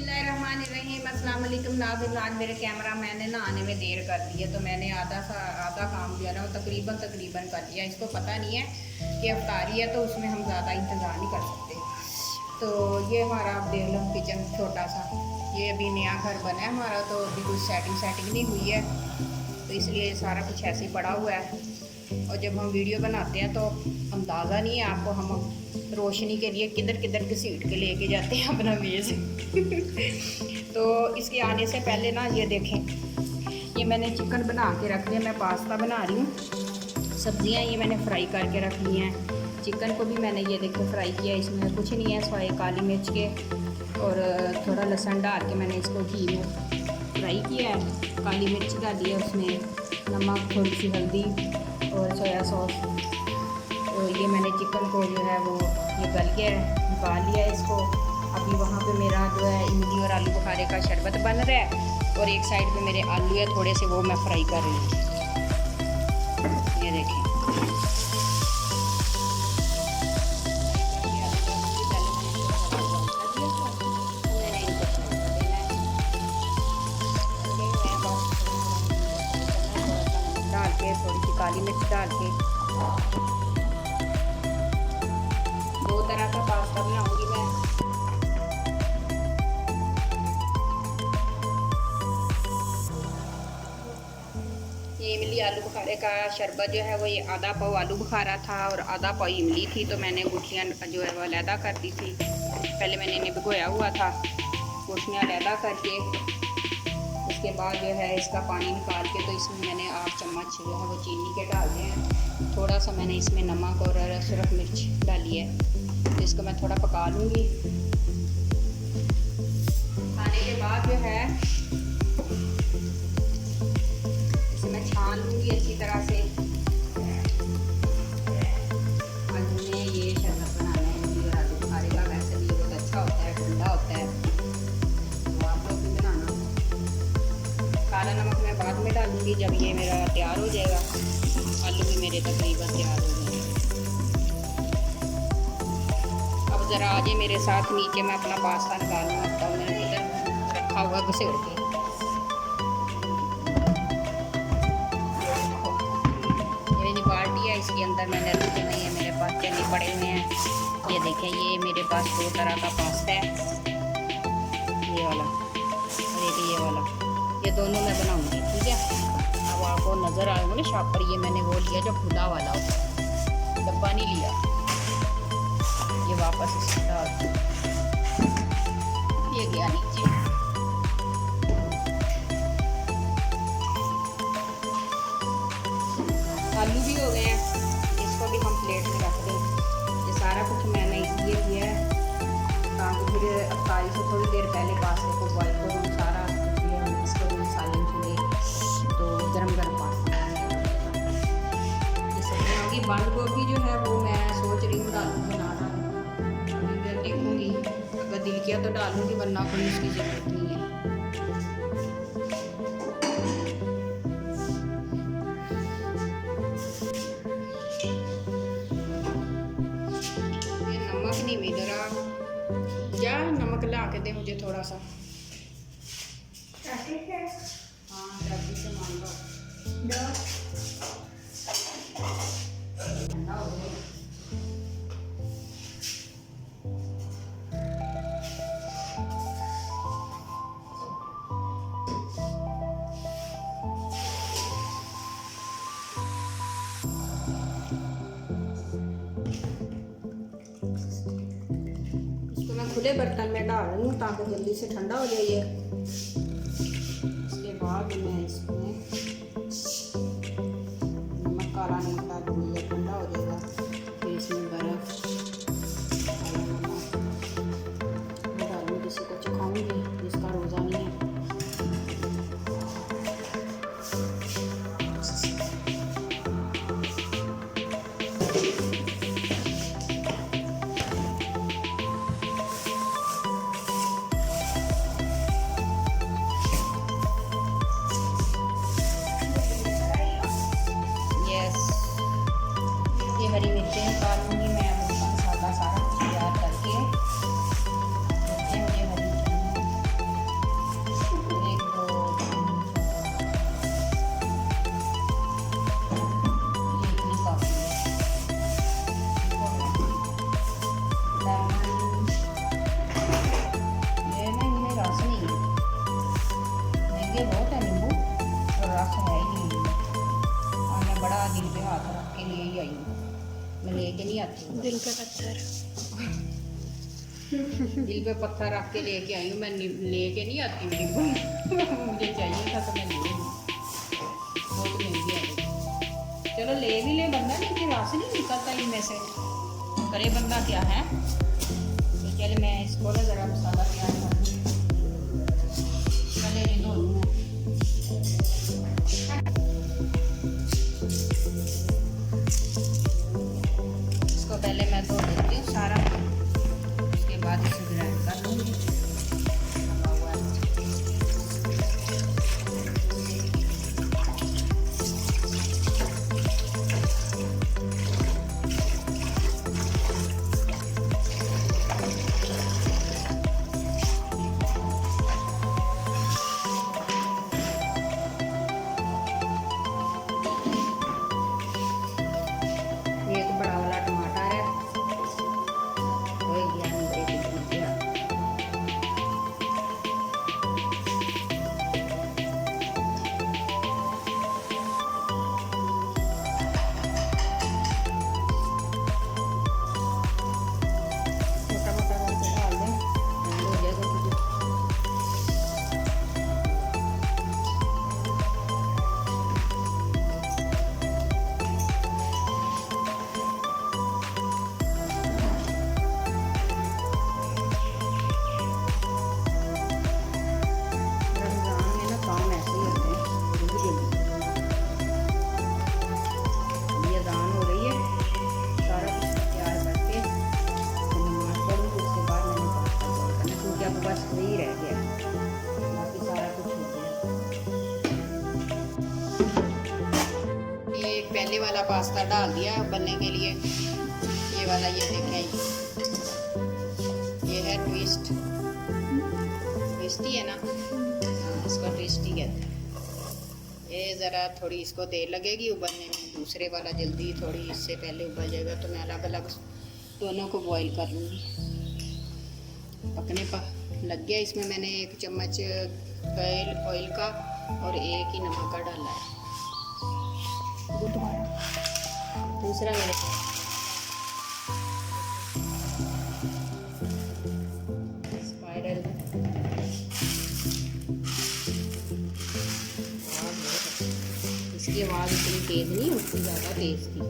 बिस्मिल्लाहिर्रहमानिर्रहीम अस्सलाम वालेकुम नाज़रीन। आज मेरे कैमरा मैंने ना आने में देर कर दी है, तो मैंने आधा काम जो है ना वो तकरीबन कर लिया। इसको पता नहीं है कि अफ्तारी है, तो उसमें हम ज़्यादा इंतज़ार नहीं कर सकते। तो ये हमारा आप देख लो किचन छोटा सा, ये अभी नया घर बना है हमारा, तो अभी कुछ सेटिंग नहीं हुई है, तो इसलिए सारा कुछ ऐसे ही पड़ा हुआ है। और जब हम वीडियो बनाते हैं तो अंदाज़ा नहीं है आपको, हम रोशनी के लिए किधर किधर घसीट के लेके जाते हैं अपना मेज़। तो इसके आने से पहले ना ये देखें, ये मैंने चिकन बना के रख लिया, मैं पास्ता बना रही हूँ। सब्जियाँ ये मैंने फ्राई करके रख ली हैं। चिकन को भी मैंने ये देखो फ्राई किया, इसमें कुछ नहीं है सिवाय काली मिर्च के और थोड़ा लहसुन डाल के मैंने इसको घी में फ्राई किया है। काली मिर्च डाली है, उसमें नमक, थोड़ी सी हल्दी और सोया सॉस। तो ये मैंने चिकन को जो है वो ये गल के निकाल लिया है इसको। अभी वहाँ पे मेरा जो है इमली और आलू बुखारे का शरबत बन रहा है, और एक साइड पे मेरे आलू है थोड़े से, वो मैं फ्राई कर रही हूँ। ये देखें, डाल के थोड़ी सी काली मिर्च डाल के 2 तरह का पास्ता बनाऊंगी मैं। ये इमली आलू बुखारे का शरबत जो है वो ये आधा पाव आलू बुखारा था और आधा पाव इमली थी, तो मैंने गुठलियाँ जो है वो अलहदा कर दी थी। पहले मैंने इन्हें भिगोया हुआ था, गुठलियाँ अलहदा करके उसके बाद जो है इसका पानी निकाल के, तो इसमें मैंने 8 चम्मच जो है वो चीनी के डाल दिए हैं। थोड़ा सा मैंने इसमें नमक और सुरख मिर्च डाली है, तो इसको मैं थोड़ा पका लूँगी। खाने के बाद जो है इसे मैं छान लूँगी अच्छी तरह से। आज हमें ये शरबत बनाना है इमली और आलू बुखारे का, वैसे भी बहुत अच्छा होता है, ठंडा होता है, तो आप लोग भी बनाना। काला नमक मैं बाद में डालूँगी जब ये मेरा तैयार हो जाएगा। आलू भी मेरे तकरीबन तैयार हो जाएंगे। अब ज़रा आ जाए मेरे साथ नीचे, मैं अपना पास्ता निकालूँ। लगता हूँ मैंने इधर रखा हुआ घसेड़ के। ये मेरी बाल्टी है, इसके अंदर मैंने रखे नहीं है, मेरे पास चने पड़े हुए हैं। ये देखें, ये मेरे पास 2 तरह का पास्ता है, ये वाला और एक ये वाला, ये दोनों मैं बनाऊँगी, ठीक है। अब आपको नज़र आएगा ना शॉप पर, ये मैंने वो लिया जो खुला वाला होता है, डब्बा नहीं लिया। ये वापस इसे डाल, ये गया नीचे। आलू भी हो गए हैं, इसको भी हम प्लेट में रख दें। ये सारा कुछ मैंने इसलिए किया है ताकि फिर अफ्तारी से थोड़ी देर पहले पास्ते को बॉइल करूँ, सारा इसको मसाले छुए तो गरम पास्ता। ये सब्जियाँ होगी। बंद गोभी जो है वो मैं सोच रही हूँ डालूँ, बनाना अभी मैं देखूँगी, अगर दिल किया तो डालूँगी, वरना कोई इसकी ज़रूरत नहीं है। ये नमक नहीं मिल रहा, क्या नमक ला के दे मुझे थोड़ा सा। हाँ, जल्दी से मान लो। ठंडा हो गया। इसको मैं खुले बर्तन में डाल रही हूँ ताकि जल्दी से ठंडा हो जाए। इसके बाद मैं इसमें नमक, काला नमक डाल दूँगी, जब ठंडा हो जाएगा फिर इसमें बर्फ़, काला नमक मैं डालूँगी। किसी को चखाऊँगी जिसका रोज़ा नहीं है। हरी मिर्च आई हूँ, मैं लेके नहीं आती हूँ। दिल पे पत्थर दिल पे पत्थर रख के लेके आई हूँ, मैं लेके नहीं आती हूँ नींबू। मुझे चाहिए था तो मैं ले ली, बहुत महंगी है। चलो ले भी ले बंदा, लेकिन रास नहीं निकलता इनमें से, करे बंदा क्या है। तो चल मैं इसको ना ज़रा मसाला तैयार कर दूँ, पहले धो लूँ। इसको पहले मैं धो लेती हूँ सारा, उसके बाद इसे ग्राइंड कर लूँगी। एक बड़ा वाला टमाटर है, हो गया मेरे भुजिया। मोटा मोटा करके डाल दें, हो जाएगा कुछ। रमज़ान में ना काम ऐसे ही होते हैं, जल्दी जल्दी। ये अज़ान हो रही है, सारा कुछ तैयार करके नमाज़ पढ़ूँगी, उसके बाद मैंने पास्ता बॉईल करना, क्योंकि अब बस वही रह गया, बाकी सारा कुछ हो गया। ये पहले वाला पास्ता डाल दिया बनने के लिए, ये वाला ये देखें, ये है ट्विस्ट, ट्विस्टी है ना, हाँ, इसको ट्विस्टी कहते हैं। ये ज़रा थोड़ी इसको देर लगेगी उबलने में, दूसरे वाला जल्दी थोड़ी इससे पहले उबल जाएगा, तो मैं अलग अलग दोनों को बॉईल कर लूँगी। पकने पर लग गया, इसमें मैंने 1 चम्मच ऑयल का और 1 ही नमक का डाला है। दूसरा मेरे स्पाइरल इसकी आवाज़ इतनी तेज़ नहीं, उसकी ज़्यादा तेज़ थी।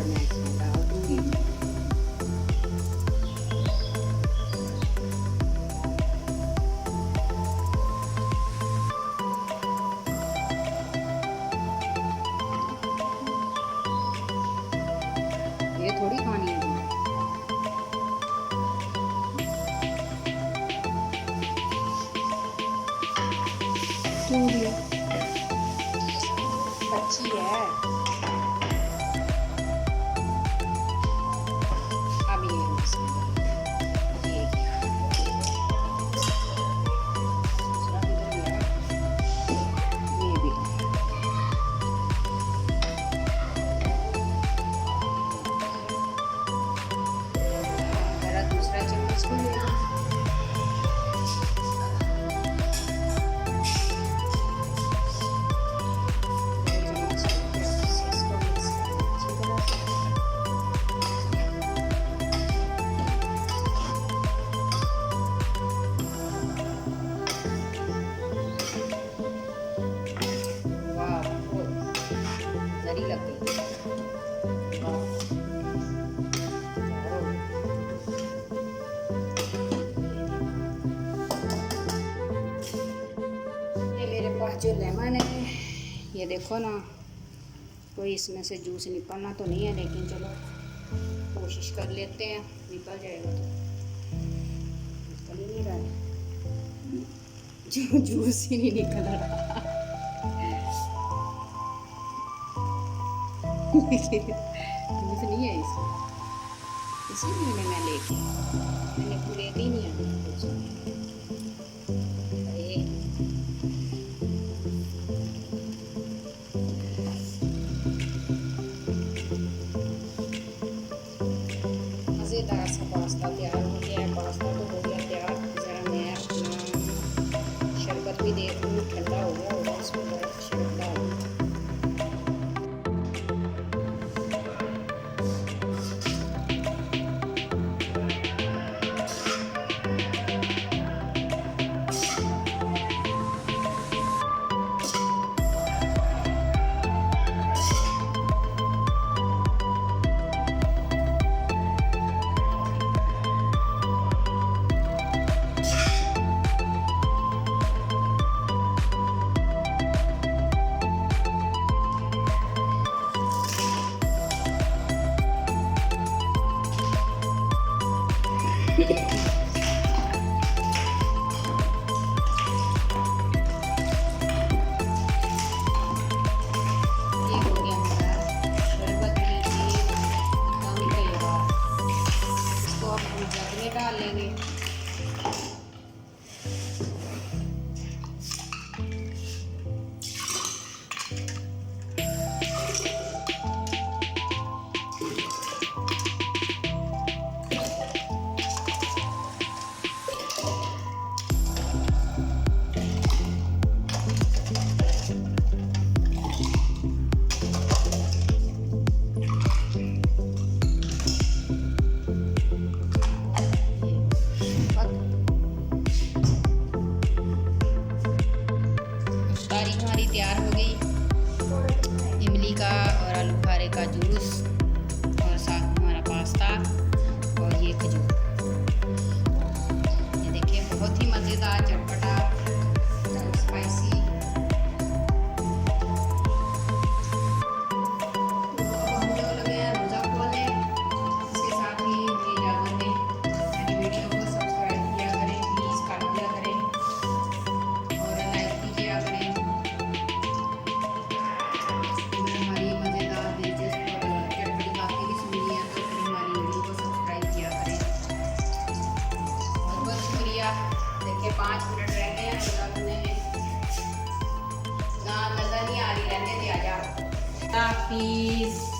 मैं इसमें डाल दूँगी। ये थोड़ी खानी है तुम्हें। क्यों दिया? बच्ची है। अब ये भी मेरा दूसरा चम्मच भी ले लो। लग गई। ये मेरे पास जो लेमन है, ये देखो ना, कोई इसमें से जूस निकलना तो नहीं है, लेकिन चलो कोशिश कर लेते हैं, निकल जाएगा तो। निकल ही नहीं रहा है, जो जूस ही नहीं निकल रहा। जूस नहीं है इसमें, इसीलिए मैं लेके मैंने पूरे दिन ही मज़ेदार सा पास्ता तैयार हो गया है। पास्ता तो हो गया तैयार। ज़रा मैं अपना शरबत भी देख लूँ, ठंडा हो गया होगा, उसमें बर्फ शरबत डाल दूँ। डाल लेंगे। हमारी तैयार हो गई, इमली का और आलू बुखारे का जूस, और साथ हमारा पास्ता और ये खजूर। ये देखिए बहुत ही मज़ेदार, चटपटा, स्पाइसी। हम लोग लगे हैं रोज़ा खोलने, इसके साथ ही मेरी इजाज़त दें। मेरी वीडियो को सब्सक्राइब किया करें, प्लीज़ कर दिया करें और लाइक कीजिए करें। देखिए 5 मिनट रह गए हैं, ना नजर नहीं आ रही, रहने दिया जा। हाफिज़।